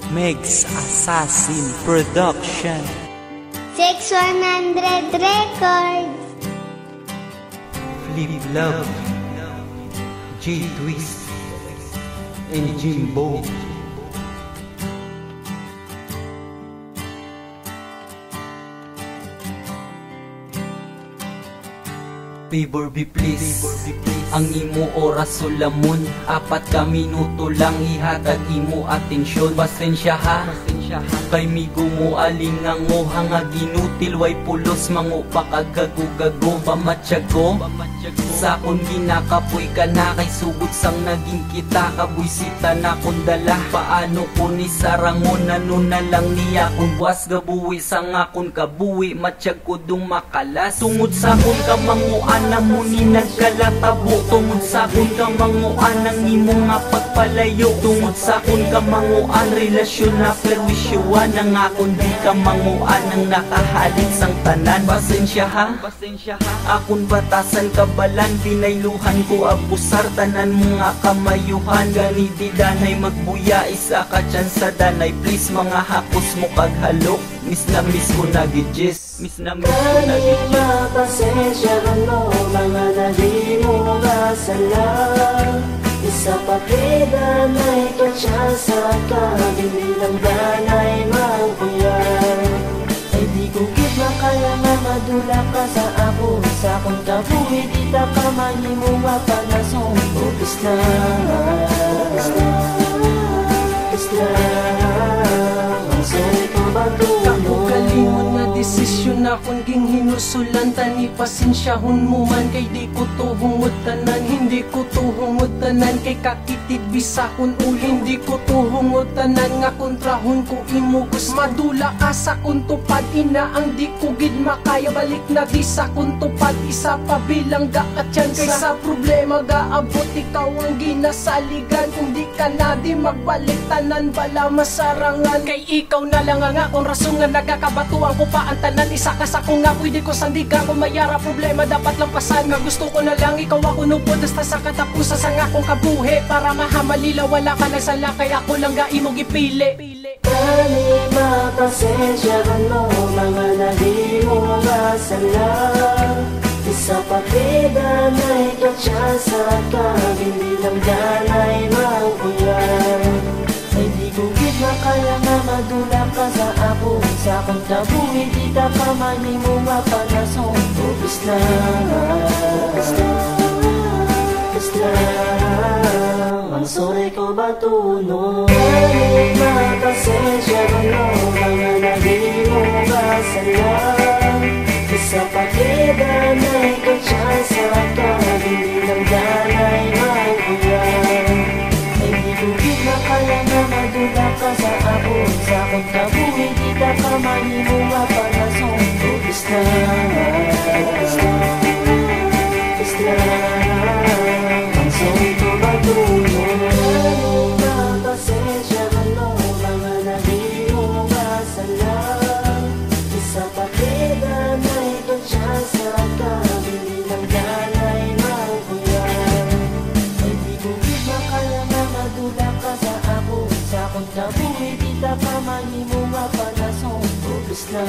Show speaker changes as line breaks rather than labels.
Megs Assassin Production,
6-100 Records,
Flip Love, J-Twist, and Jimbo. Favor be please, ang imo oras sulamon, 4 ka minuto lang ihatag imo atensyon. Pasensya ha, kay migo mo alingang mo hanga ginutil way pulos mango pakagago-gago pamatyago. Sa akon ginakapoy ka na kay sugot sang naging kita, kabwisita na kong dala. Paano ko ni sarangon ano na lang niya kung buwas gabuwi sang akon kabuwi matyag ko dung makalas. Tungod sa akon ka manguan na mo ni nagkalatabo, tungod sa akon ka manguan ang imo nga pagpalayo, tungod sa akon ka manguan relasyon na perwisyoan ang akon di ka manguan ang nakahalin sang tanan. Pasensya ha, akon batasan kabalan, binayluhan ko abusar tanan mga kamayuhan. Gani di danay magbuya isa ka dyan sa danay, please mga hapos mo kaghalok. Miss na miss ko na gidjis, miss na miss ko na gidjis.
Pasensya ka mo, mga nadi mo masala. Isa pa pida na ikatsasa ka, hindi lang danay magbuyan. Ay di ko gid makaya nga madula ka sa ako, sa akong kabuhi di ta ka mahimo mapanasong. Upis na, upis na, upis na, ang sorry ko ba kalimon nga desisyon akong ging hinusulan, tani pasensyahon mo man kay di ko tuhungod tanan, hindi ko tuhungod tanan kay kakitid bisakon ul, hindi ko tuhungod tanan nga kontrahon ko imo gus. Madula ka sa kung tupad ina ang di ko gid makaya, balik na di sa kung tupad isa pa bilang gaatyan. Kay sa problema gaabot ikaw ang ginasaligan, kung di ka na di magbalik tanan bala masarangan. Kay ikaw na lang nga kung rason nga nagakabatuan ko pa ang tanan, isa ka sa kung nga pwede ko sandigan kung mayara problema dapat lang pasan. Nga gusto ko na lang ikaw ako nupod hasta sa katapusan sa nga kong kabuhi, para mahamalila wala ka na sala kay ako lang ga imo gipili. Kani mapasensya ka mo, mga nadi mo masala. Isa pa pida na ikatsasa ka, hindi lang danay magbuyan. Ay di ko gid makaya nga madula ka sa ako, sa akong tabuhi di ta pa mahimo mapanasong. Upis na, upis na, upis na, ang sorry ko ba tunong. Kaya mapasensya ka mo, mga nadi mo masala. Isa pa pida na ikatsasa ka, hindi lang danay magbuyan. Ay di ko gid makaya nga madula ka sa ako, sa akong kabuhi di ta ka mahimo mapanasong. Upis na, upis na, upis na, ang sorry ko ba tunong. Mapasensya ka mo, mga nadi mo masala. Isa pa pida na ikatsasa ka, hindi lang danay magbuyan. Ay di ko gid makaya nga madula ka sa ako, sa akong kabuhi di ta pa mahimo mapanasong. Upis na.